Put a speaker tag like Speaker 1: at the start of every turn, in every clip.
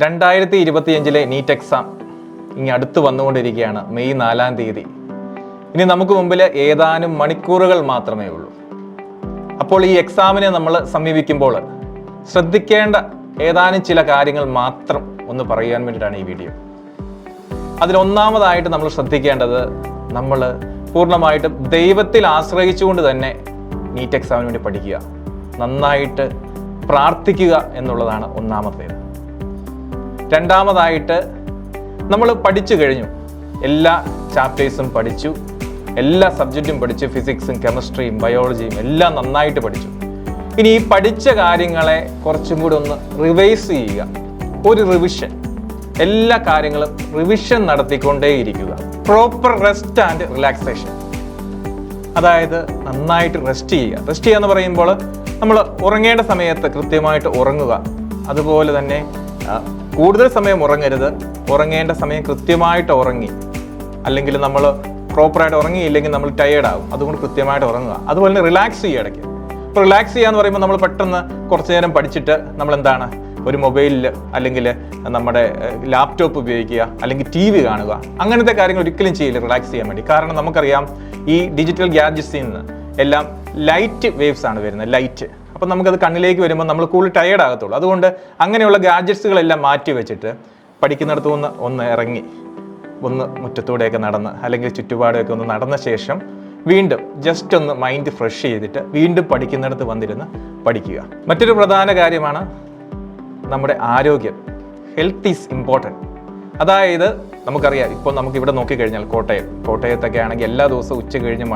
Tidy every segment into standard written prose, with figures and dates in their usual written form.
Speaker 1: 2025 NEET exam ഇനി അടുത്ത് വന്നുകൊണ്ടിരിക്കുകയാണ്. മെയ് 4-ാം തീയതി. ഇനി നമുക്ക് മുമ്പിൽ ഏതാനും മണിക്കൂറുകൾ മാത്രമേ ഉള്ളൂ. അപ്പോൾ ഈ എക്സാമിനെ നമ്മൾ സമീപിക്കുമ്പോൾ ശ്രദ്ധിക്കേണ്ട ഏതാനും ചില കാര്യങ്ങൾ മാത്രം ഒന്ന് പറയാൻ വേണ്ടിയിട്ടാണ് ഈ വീഡിയോ. അതിലൊന്നാമതായിട്ട് നമ്മൾ ശ്രദ്ധിക്കേണ്ടത്, നമ്മൾ പൂർണ്ണമായിട്ടും ദൈവത്തിൽ ആശ്രയിച്ചുകൊണ്ട് തന്നെ നീറ്റ് എക്സാമിന് വേണ്ടി പഠിക്കുക, നന്നായിട്ട് പ്രാർത്ഥിക്കുക എന്നുള്ളതാണ് ഒന്നാമത്തേത്. രണ്ടാമതായിട്ട്, നമ്മൾ പഠിച്ചു കഴിഞ്ഞു, എല്ലാ ചാപ്റ്റേഴ്സും പഠിച്ചു, എല്ലാ സബ്ജക്റ്റും പഠിച്ചു, ഫിസിക്സും കെമിസ്ട്രിയും ബയോളജിയും എല്ലാം നന്നായിട്ട് പഠിച്ചു. ഇനി ഈ പഠിച്ച കാര്യങ്ങളെ കുറച്ചും കൂടി ഒന്ന് റിവൈസ് ചെയ്യുക, ഒരു റിവിഷൻ, എല്ലാ കാര്യങ്ങളും റിവിഷൻ നടത്തിക്കൊണ്ടേയിരിക്കുക. പ്രോപ്പർ റെസ്റ്റ് ആൻഡ് റിലാക്സേഷൻ, അതായത് നന്നായിട്ട് റെസ്റ്റ് ചെയ്യുക. റെസ്റ്റ് ചെയ്യുക എന്ന് പറയുമ്പോൾ നമ്മൾ ഉറങ്ങേണ്ട സമയത്ത് കൃത്യമായിട്ട് ഉറങ്ങുക. അതുപോലെ തന്നെ കൂടുതൽ സമയം ഉറങ്ങരുത്, ഉറങ്ങേണ്ട സമയം കൃത്യമായിട്ട് ഉറങ്ങി, അല്ലെങ്കിൽ നമ്മൾ പ്രോപ്പറായിട്ട് ഉറങ്ങിയില്ലെങ്കിൽ നമ്മൾ ടയേർഡാകും. അതുകൊണ്ട് കൃത്യമായിട്ട് ഉറങ്ങുക. അതുപോലെ തന്നെ റിലാക്സ് ചെയ്യുക ഇടയ്ക്ക്. ഇപ്പോൾ റിലാക്സ് ചെയ്യുക എന്ന് പറയുമ്പോൾ നമ്മൾ പെട്ടെന്ന് കുറച്ച് നേരം പഠിച്ചിട്ട് നമ്മൾ എന്താണ്, ഒരു മൊബൈലിൽ അല്ലെങ്കിൽ നമ്മുടെ ലാപ്ടോപ്പ് ഉപയോഗിക്കുക, അല്ലെങ്കിൽ TV കാണുക, അങ്ങനത്തെ കാര്യങ്ങൾ ഒരിക്കലും ചെയ്യില്ല റിലാക്സ് ചെയ്യാൻ വേണ്ടി. കാരണം നമുക്കറിയാം, ഈ ഡിജിറ്റൽ ഗാഡ്ജറ്റ്സിൽ നിന്ന് എല്ലാം ലൈറ്റ് വേവ്സ് ആണ് വരുന്നത്, ലൈറ്റ്. അപ്പം നമുക്കത് കണ്ണിലേക്ക് വരുമ്പോൾ നമ്മൾ കൂടുതൽ ടയേർഡ് ആകത്തുള്ളൂ. അതുകൊണ്ട് അങ്ങനെയുള്ള ഗാഡ്ജറ്റ്സുകളെല്ലാം മാറ്റി വെച്ചിട്ട് പഠിക്കുന്നിടത്തു നിന്ന് ഒന്ന് ഇറങ്ങി, ഒന്ന് മുറ്റത്തൂടെയൊക്കെ നടന്ന്, അല്ലെങ്കിൽ ചുറ്റുപാടൊക്കെ ഒന്ന് നടന്ന ശേഷം വീണ്ടും ജസ്റ്റ് ഒന്ന് മൈൻഡ് ഫ്രഷ് ചെയ്തിട്ട് വീണ്ടും പഠിക്കുന്നിടത്ത് വന്നിരുന്ന് പഠിക്കുക. മറ്റൊരു പ്രധാന കാര്യമാണ് നമ്മുടെ ആരോഗ്യം. Health is important. അതായത് നമുക്കറിയാം, ഇപ്പോൾ നമുക്കിവിടെ നോക്കിക്കഴിഞ്ഞാൽ കോട്ടയത്തൊക്കെ ആണെങ്കിൽ എല്ലാ ദിവസവും ഉച്ച കഴിഞ്ഞ്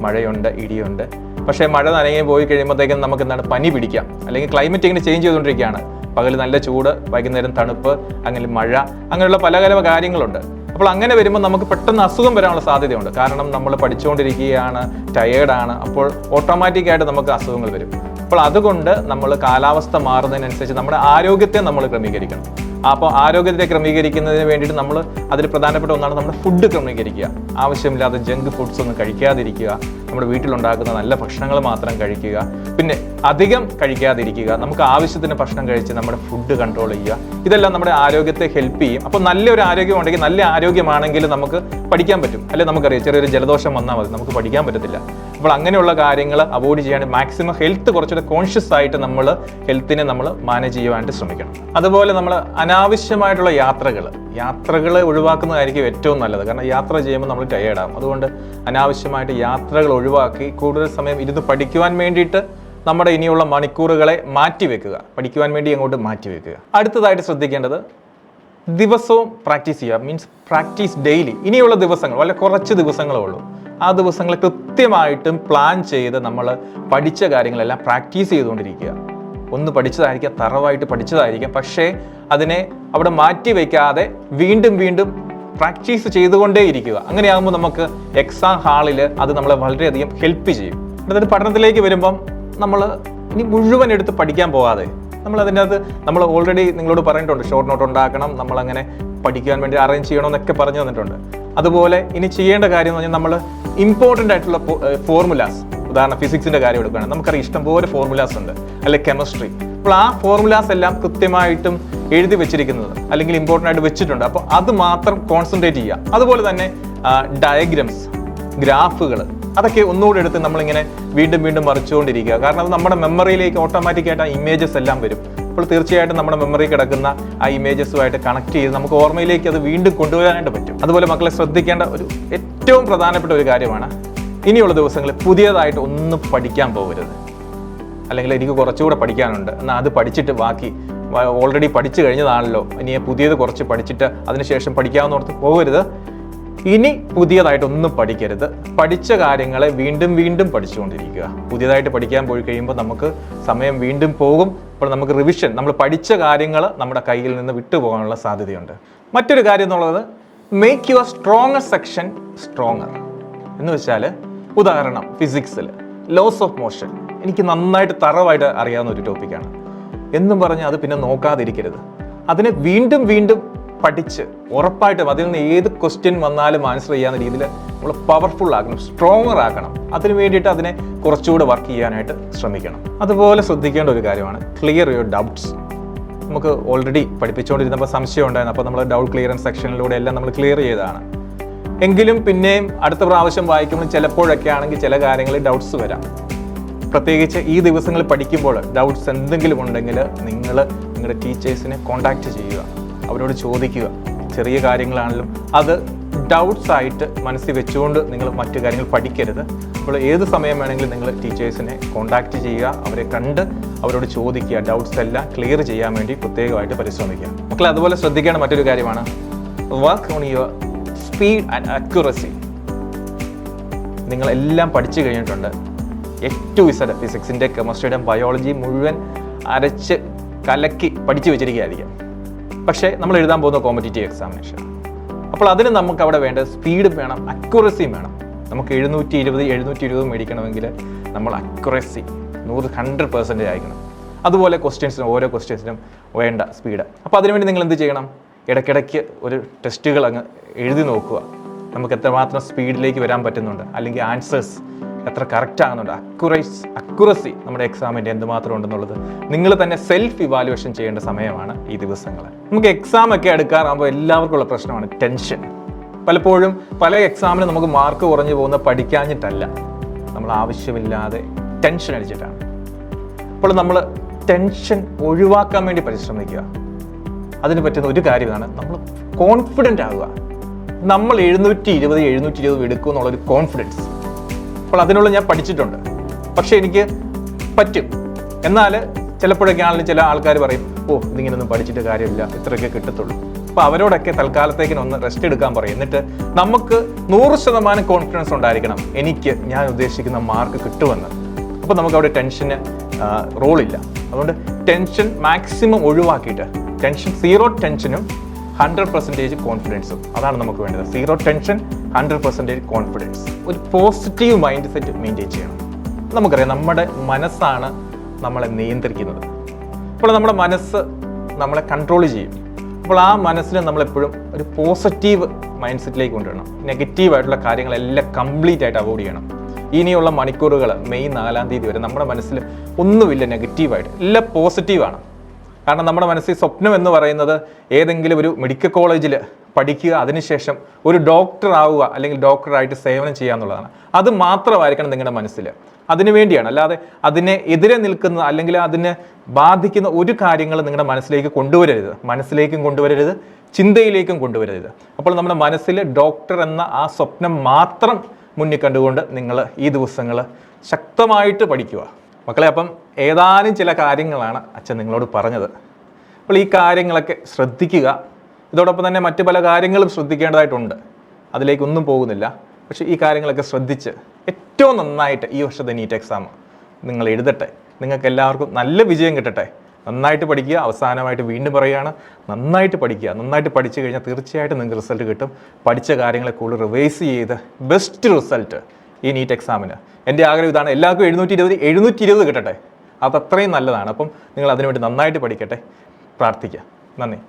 Speaker 1: മഴയുണ്ട്, ഇടിയുണ്ട്. പക്ഷേ മഴ നനഞ്ഞ് പോയി കഴിയുമ്പോഴത്തേക്കും നമുക്ക് എന്താണ്, പനി പിടിക്കാം. അല്ലെങ്കിൽ ക്ലൈമറ്റ് ഇങ്ങനെ ചേഞ്ച് ചെയ്തുകൊണ്ടിരിക്കുകയാണ്. പകൽ നല്ല ചൂട്, വൈകുന്നേരം തണുപ്പ്, അങ്ങനെ മഴ, അങ്ങനെയുള്ള പല കാര്യങ്ങളുണ്ട്. അപ്പോൾ അങ്ങനെ വരുമ്പോൾ നമുക്ക് പെട്ടെന്ന് അസുഖം വരാനുള്ള സാധ്യതയുണ്ട്. കാരണം നമ്മൾ പഠിച്ചുകൊണ്ടിരിക്കുകയാണ്, ടയേർഡാണ്. അപ്പോൾ ഓട്ടോമാറ്റിക്കായിട്ട് നമുക്ക് അസുഖങ്ങൾ വരും. അപ്പോൾ അതുകൊണ്ട് നമ്മൾ കാലാവസ്ഥ മാറുന്നതിനനുസരിച്ച് നമ്മുടെ ആരോഗ്യത്തെ നമ്മൾ ക്രമീകരിക്കണം. അപ്പോൾ ആരോഗ്യത്തെ ക്രമീകരിക്കുന്നതിന് വേണ്ടിയിട്ട് നമ്മൾ അതിൽ പ്രധാനപ്പെട്ട ഒന്നാണ് നമ്മുടെ ഫുഡ് ക്രമീകരിക്കുക. ആവശ്യമില്ലാതെ ജങ്ക് ഫുഡ്സ് ഒന്നും കഴിക്കാതിരിക്കുക, നമ്മുടെ വീട്ടിലുണ്ടാക്കുന്ന നല്ല ഭക്ഷണങ്ങൾ മാത്രം കഴിക്കുക, പിന്നെ അധികം കഴിക്കാതിരിക്കുക, നമുക്ക് ആവശ്യത്തിന് ഭക്ഷണം കഴിച്ച് നമ്മുടെ ഫുഡ് കൺട്രോൾ ചെയ്യുക. ഇതെല്ലാം നമ്മുടെ ആരോഗ്യത്തെ ഹെൽപ്പ് ചെയ്യും. അപ്പോൾ നല്ലൊരു ആരോഗ്യം ഉണ്ടെങ്കിൽ, നല്ല ആരോഗ്യമാണെങ്കിൽ നമുക്ക് പഠിക്കാൻ പറ്റും. അല്ലെങ്കിൽ നമുക്കറിയാം, ചെറിയൊരു ജലദോഷം വന്നാൽ മതി, നമുക്ക് പഠിക്കാൻ പറ്റത്തില്ല. അപ്പോൾ അങ്ങനെയുള്ള കാര്യങ്ങൾ അവോയ്ഡ് ചെയ്യാൻ മാക്സിമം ഹെൽത്ത് കുറച്ചുകൂടെ കോൺഷ്യസ് ആയിട്ട് നമ്മൾ ഹെൽത്തിനെ നമ്മൾ മാനേജ് ചെയ്യുവാനായിട്ട് ശ്രമിക്കണം. അതുപോലെ നമ്മൾ അനാവശ്യമായിട്ടുള്ള യാത്രകൾ ഒഴിവാക്കുന്നതായിരിക്കും ഏറ്റവും നല്ലത്. കാരണം യാത്ര ചെയ്യുമ്പോൾ നമ്മൾ ടയേർഡാകും. അതുകൊണ്ട് അനാവശ്യമായിട്ട് യാത്രകൾ ഒഴിവാക്കി കൂടുതൽ സമയം ഇരുന്ന് പഠിക്കുവാൻ വേണ്ടിയിട്ട് നമ്മുടെ ഇനിയുള്ള മണിക്കൂറുകളെ മാറ്റിവെക്കുക, പഠിക്കുവാൻ വേണ്ടി അങ്ങോട്ട് മാറ്റിവെക്കുക. അടുത്തതായിട്ട് ശ്രദ്ധിക്കേണ്ടത്, ദിവസവും പ്രാക്ടീസ് ചെയ്യുക. Means practice daily. ഇനിയുള്ള ദിവസങ്ങൾ വളരെ കുറച്ച് ദിവസങ്ങളേ ഉള്ളൂ. ആ ദിവസങ്ങൾ കൃത്യമായിട്ടും പ്ലാൻ ചെയ്ത് നമ്മൾ പഠിച്ച കാര്യങ്ങളെല്ലാം പ്രാക്ടീസ് ചെയ്തുകൊണ്ടിരിക്കുക. ഒന്ന് പഠിച്ചതായിരിക്കാം, തറവായിട്ട് പഠിച്ചതായിരിക്കാം, പക്ഷേ അതിനെ അവിടെ മാറ്റി വയ്ക്കാതെ വീണ്ടും പ്രാക്ടീസ് ചെയ്തുകൊണ്ടേ ഇരിക്കുക. അങ്ങനെയാകുമ്പോൾ നമുക്ക് എക്സാം ഹാളിൽ അത് നമ്മളെ വളരെയധികം ഹെൽപ്പ് ചെയ്യും. അതായത് പഠനത്തിലേക്ക് വരുമ്പം നമ്മൾ ഇനി മുഴുവൻ എടുത്ത് പഠിക്കാൻ പോകാതെ നമ്മൾ അതിൻ്റെ അകത്ത് നമ്മൾ ഓൾറെഡി നിങ്ങളോട് പറഞ്ഞിട്ടുണ്ട്, ഷോർട്ട് നോട്ട് ഉണ്ടാക്കണം, നമ്മളങ്ങനെ പഠിക്കാൻ വേണ്ടി അറേഞ്ച് ചെയ്യണമെന്നൊക്കെ പറഞ്ഞു തന്നിട്ടുണ്ട്. അതുപോലെ ഇനി ചെയ്യേണ്ട കാര്യം എന്ന് പറഞ്ഞാൽ, നമ്മൾ ഇമ്പോർട്ടൻ്റ് ആയിട്ടുള്ള ഫോർമുലാസ്, ഉദാഹരണം ഫിസിക്സിൻ്റെ കാര്യം എടുക്കുകയാണെങ്കിൽ നമുക്കറിയാം ഇഷ്ടംപോലെ ഫോർമുലാസ് ഉണ്ട്, അല്ലെങ്കിൽ കെമിസ്ട്രി. അപ്പോൾ ആ ഫോർമുലാസ് എല്ലാം കൃത്യമായിട്ടും എഴുതി വെച്ചിരിക്കുന്നത്, അല്ലെങ്കിൽ ഇമ്പോർട്ടൻ്റ് ആയിട്ട് വെച്ചിട്ടുണ്ട്. അപ്പോൾ അത് മാത്രം കോൺസെൻട്രേറ്റ് ചെയ്യുക. അതുപോലെ തന്നെ ഡയഗ്രംസ്, ഗ്രാഫുകൾ, അതൊക്കെ ഒന്നുകൂടെ എടുത്ത് നമ്മളിങ്ങനെ വീണ്ടും മറിച്ചുകൊണ്ടിരിക്കുക. കാരണം അത് നമ്മുടെ മെമ്മറിയിലേക്ക് ഓട്ടോമാറ്റിക്കായിട്ട് ആ ഇമേജസ് എല്ലാം വരും. അപ്പോൾ തീർച്ചയായിട്ടും നമ്മുടെ മെമ്മറി കിടക്കുന്ന ആ ഇമേജസുമായിട്ട് കണക്ട് ചെയ്ത് നമുക്ക് ഓർമ്മയിലേക്ക് അത് വീണ്ടും കൊണ്ടുവരാനായിട്ട് പറ്റും. അതുപോലെ മക്കളെ ശ്രദ്ധിക്കേണ്ട ഒരു ഏറ്റവും പ്രധാനപ്പെട്ട ഒരു കാര്യമാണ്, ഇനിയുള്ള ദിവസങ്ങളിൽ പുതിയതായിട്ട് ഒന്നും പഠിക്കാൻ പോകരുത്. അല്ലെങ്കിൽ എനിക്ക് കുറച്ചുകൂടെ പഠിക്കാനുണ്ട്, എന്നാൽ അത് പഠിച്ചിട്ട് ബാക്കി ഓൾറെഡി പഠിച്ചു കഴിഞ്ഞതാണല്ലോ, ഇനി പുതിയത് കുറച്ച് പഠിച്ചിട്ട് അതിനുശേഷം പഠിക്കാവുന്നോർത്ത് പോകരുത്. ഇനി പുതിയതായിട്ടൊന്നും പഠിക്കരുത്. പഠിച്ച കാര്യങ്ങളെ വീണ്ടും പഠിച്ചുകൊണ്ടിരിക്കുക. പുതിയതായിട്ട് പഠിക്കാൻ പോയി കഴിയുമ്പോൾ നമുക്ക് സമയം വീണ്ടും പോകും. അപ്പോൾ നമുക്ക് റിവിഷൻ, നമ്മൾ പഠിച്ച കാര്യങ്ങൾ നമ്മുടെ കയ്യിൽ നിന്ന് വിട്ടുപോകാനുള്ള സാധ്യതയുണ്ട്. മറ്റൊരു കാര്യം എന്നുള്ളത്, make your stronger section stronger എന്ന് വെച്ചാൽ, ഉദാഹരണം ഫിസിക്സിൽ ലോസ് ഓഫ് മോഷൻ എനിക്ക് നന്നായിട്ട് തറവായിട്ട് അറിയാവുന്ന ഒരു ടോപ്പിക്കാണ് എന്നും പറഞ്ഞ് അത് പിന്നെ നോക്കാതിരിക്കരുത്. അതിനെ വീണ്ടും പഠിച്ച് ഉറപ്പായിട്ടും അതിൽ നിന്ന് ഏത് ക്വസ്റ്റ്യൻ വന്നാലും ആൻസർ ചെയ്യാവുന്ന രീതിയിൽ നമ്മൾ പവർഫുൾ ആക്കണം, സ്ട്രോങ്ങർ ആക്കണം. അതിന് വേണ്ടിയിട്ട് അതിനെ കുറച്ചുകൂടെ വർക്ക് ചെയ്യാനായിട്ട് ശ്രമിക്കണം. അതുപോലെ ശ്രദ്ധിക്കേണ്ട ഒരു കാര്യമാണ് ക്ലിയർ യുവർ ഡൗട്ട്സ്. നമുക്ക് ഓൾറെഡി പഠിപ്പിച്ചുകൊണ്ടിരുന്നപ്പോൾ സംശയം ഉണ്ടായിരുന്നു. അപ്പോൾ നമ്മൾ ഡൗട്ട് ക്ലിയറൻസ് സെക്ഷനിലൂടെ എല്ലാം നമ്മൾ ക്ലിയർ ചെയ്തതാണ്. എങ്കിലും പിന്നെയും അടുത്ത പ്രാവശ്യം വായിക്കുമ്പോൾ ചിലപ്പോഴൊക്കെ ആണെങ്കിൽ ചില കാര്യങ്ങളിൽ ഡൗട്ട്സ് വരാം. പ്രത്യേകിച്ച് ഈ ദിവസങ്ങളിൽ പഠിക്കുമ്പോൾ ഡൗട്ട്സ് എന്തെങ്കിലും ഉണ്ടെങ്കിൽ നിങ്ങൾ നിങ്ങളുടെ ടീച്ചേഴ്സിനെ കോൺടാക്റ്റ് ചെയ്യുക, അവരോട് ചോദിക്കുക. ചെറിയ കാര്യങ്ങളാണെങ്കിലും അത് ഡൗട്ട്സ് ആയിട്ട് മനസ്സിൽ വെച്ചുകൊണ്ട് നിങ്ങൾ മറ്റു കാര്യങ്ങൾ പഠിക്കരുത്. അപ്പോൾ ഏത് സമയം വേണമെങ്കിലും നിങ്ങൾ ടീച്ചേഴ്സിനെ കോൺടാക്റ്റ് ചെയ്യുക, അവരെ കണ്ട് അവരോട് ചോദിക്കുക, ഡൗട്ട്സ് എല്ലാം ക്ലിയർ ചെയ്യാൻ വേണ്ടി പ്രത്യേകമായിട്ട് പരിശ്രമിക്കുക. മക്കളെ അതുപോലെ ശ്രദ്ധിക്കേണ്ട മറ്റൊരു കാര്യമാണ് work on your speed and accuracy. നിങ്ങളെല്ലാം പഠിച്ചു കഴിഞ്ഞിട്ടുണ്ട്. ഏറ്റവും ഫിസിക്സിൻ്റെ കെമിസ്ട്രിയുടെ ബയോളജി മുഴുവൻ അരച്ച് കലക്കി പഠിച്ചു വെച്ചിരിക്കുകയായിരിക്കും. പക്ഷേ നമ്മൾ എഴുതാൻ പോകുന്ന കോമ്പറ്റീറ്റീവ് എക്സാമിനേഷൻ. അപ്പോൾ അതിന് നമുക്ക് അവിടെ വേണ്ടത് സ്പീഡും വേണം, അക്യുറസിയും വേണം. നമുക്ക് 720 മേടിക്കണമെങ്കിൽ നമ്മൾ അക്യുറസി 100% ആയിരിക്കണം. അതുപോലെ ഓരോ ക്വസ്റ്റ്യൻസിനും വേണ്ട സ്പീഡ്. അപ്പോൾ അതിനുവേണ്ടി നിങ്ങൾ എന്ത് ചെയ്യണം? ഇടയ്ക്കിടയ്ക്ക് ഒരു ടെസ്റ്റുകൾ അങ്ങ് എഴുതി നോക്കുക. നമുക്ക് എത്രമാത്രം സ്പീഡിലേക്ക് വരാൻ പറ്റുന്നുണ്ട്, അല്ലെങ്കിൽ ആൻസേഴ്സ് എത്ര കറക്റ്റ് ആകുന്നുണ്ട്, അക്യുറസി നമ്മുടെ എക്സാമിൻ്റെ എന്തുമാത്രം ഉണ്ടെന്നുള്ളത് നിങ്ങൾ തന്നെ സെൽഫ് ഇവാലുവേഷൻ ചെയ്യേണ്ട സമയമാണ് ഈ ദിവസങ്ങൾ. നമുക്ക് എക്സാം ഒക്കെ എടുക്കാറാകുമ്പോൾ എല്ലാവർക്കും ഉള്ള പ്രശ്നമാണ് ടെൻഷൻ. പലപ്പോഴും പല എക്സാമിനും നമുക്ക് മാർക്ക് കുറഞ്ഞു പോകുന്ന പഠിക്കാഞ്ഞിട്ടല്ല, നമ്മൾ ആവശ്യമില്ലാതെ ടെൻഷൻ അടിച്ചിട്ടാണ്. അപ്പോൾ നമ്മൾ ടെൻഷൻ ഒഴിവാക്കാൻ വേണ്ടി പരിശ്രമിക്കുക. അതിന് പറ്റുന്ന ഒരു കാര്യമാണ് നമ്മൾ കോൺഫിഡൻ്റ് ആവുക. നമ്മൾ 720 എടുക്കും എന്നുള്ളൊരു കോൺഫിഡൻസ്. അപ്പോൾ അതിനുള്ള ഞാൻ പഠിച്ചിട്ടുണ്ട്, പക്ഷേ എനിക്ക് പറ്റും. എന്നാൽ ചിലപ്പോഴൊക്കെ ആണെങ്കിലും ചില ആൾക്കാർ പറയും, ഇതിങ്ങനെയൊന്നും പഠിച്ചിട്ട് കാര്യമില്ല, ഇത്രയൊക്കെ കിട്ടത്തുള്ളൂ. അപ്പോൾ അവരോടൊക്കെ തൽക്കാലത്തേക്കിനൊന്ന് റെസ്റ്റ് എടുക്കാൻ പറയും. എന്നിട്ട് നമുക്ക് 100% കോൺഫിഡൻസ് ഉണ്ടായിരിക്കണം, ഞാൻ ഉദ്ദേശിക്കുന്ന മാർക്ക് കിട്ടുമെന്ന്. അപ്പോൾ നമുക്ക് അവിടെ ടെൻഷന് റോളില്ല. അതുകൊണ്ട് ടെൻഷൻ മാക്സിമം ഒഴിവാക്കിയിട്ട് സീറോ ടെൻഷനും 100% കോൺഫിഡൻസും, അതാണ് നമുക്ക് വേണ്ടത്. 0 ടെൻഷൻ, 100% കോൺഫിഡൻസ്. ഒരു പോസിറ്റീവ് മൈൻഡ് സെറ്റ് മെയിൻറ്റെയിൻ ചെയ്യണം. നമുക്കറിയാം നമ്മുടെ മനസ്സാണ് നമ്മളെ നിയന്ത്രിക്കുന്നത്. അപ്പോൾ നമ്മുടെ മനസ്സ് നമ്മളെ കൺട്രോൾ ചെയ്യും. അപ്പോൾ ആ മനസ്സിനെ നമ്മളെപ്പോഴും ഒരു പോസിറ്റീവ് മൈൻഡ് സെറ്റിലേക്ക് കൊണ്ടുവരണം. നെഗറ്റീവായിട്ടുള്ള കാര്യങ്ങളെല്ലാം കംപ്ലീറ്റ് ആയിട്ട് അവോയ്ഡ് ചെയ്യണം. ഇനിയുള്ള മണിക്കൂറുകൾ മെയ് 4 തീയതി വരെ നമ്മുടെ മനസ്സിൽ ഒന്നുമില്ല നെഗറ്റീവായിട്ട്, എല്ലാം പോസിറ്റീവാണ്. കാരണം നമ്മുടെ മനസ്സിൽ സ്വപ്നം എന്ന് പറയുന്നത് ഏതെങ്കിലും ഒരു മെഡിക്കൽ കോളേജിൽ പഠിക്കുക, അതിനുശേഷം ഒരു ഡോക്ടർ ആവുക, അല്ലെങ്കിൽ ഡോക്ടറായിട്ട് സേവനം ചെയ്യുക എന്നുള്ളതാണ്. അത് മാത്രമായിരിക്കണം നിങ്ങളുടെ മനസ്സിൽ. അതിനുവേണ്ടിയാണ്, അല്ലാതെ അതിനെ എതിരെ നിൽക്കുന്ന അല്ലെങ്കിൽ അതിനെ ബാധിക്കുന്ന ഒരു കാര്യങ്ങൾ നിങ്ങളുടെ മനസ്സിലേക്കും കൊണ്ടുവരരുത്, ചിന്തയിലേക്കും കൊണ്ടുവരരുത്. അപ്പോൾ നമ്മുടെ മനസ്സിൽ ഡോക്ടർ എന്ന ആ സ്വപ്നം മാത്രം മുന്നിൽ കണ്ടുകൊണ്ട് നിങ്ങൾ ഈ ദിവസങ്ങൾ ശക്തമായിട്ട് പഠിക്കുക. മക്കളെ, അപ്പം ഏതാനും ചില കാര്യങ്ങളാണ് അച്ഛൻ നിങ്ങളോട് പറഞ്ഞത്. അപ്പോൾ ഈ കാര്യങ്ങളൊക്കെ ശ്രദ്ധിക്കുക. ഇതോടൊപ്പം തന്നെ മറ്റു പല കാര്യങ്ങളും ശ്രദ്ധിക്കേണ്ടതായിട്ടുണ്ട്, അതിലേക്കൊന്നും പോകുന്നില്ല. പക്ഷേ ഈ കാര്യങ്ങളൊക്കെ ശ്രദ്ധിച്ച് ഏറ്റവും നന്നായിട്ട് ഈ വർഷത്തെ നീറ്റ് എക്സാം നിങ്ങൾ എഴുതട്ടെ. നിങ്ങൾക്ക് എല്ലാവർക്കും നല്ല വിജയം കിട്ടട്ടെ. നന്നായിട്ട് പഠിക്കുക. അവസാനമായിട്ട് വീണ്ടും പറയുകയാണ്, നന്നായിട്ട് പഠിക്കുക. നന്നായിട്ട് പഠിച്ചു കഴിഞ്ഞാൽ തീർച്ചയായിട്ടും നിങ്ങൾക്ക് റിസൾട്ട് കിട്ടും. പഠിച്ച കാര്യങ്ങളെ കൂടുതൽ റിവൈസ് ചെയ്ത് ബെസ്റ്റ് റിസൾട്ട് ഈ നീറ്റ് എക്സാമിന്. എൻ്റെ ആഗ്രഹം ഇതാണ്, എല്ലാവർക്കും 720 കിട്ടട്ടെ. അതത്രയും നല്ലതാണ്. അപ്പം നിങ്ങൾ അതിനുവേണ്ടി നന്നായിട്ട് പഠിക്കട്ടെ. പ്രാർത്ഥിക്കുക. നന്ദി.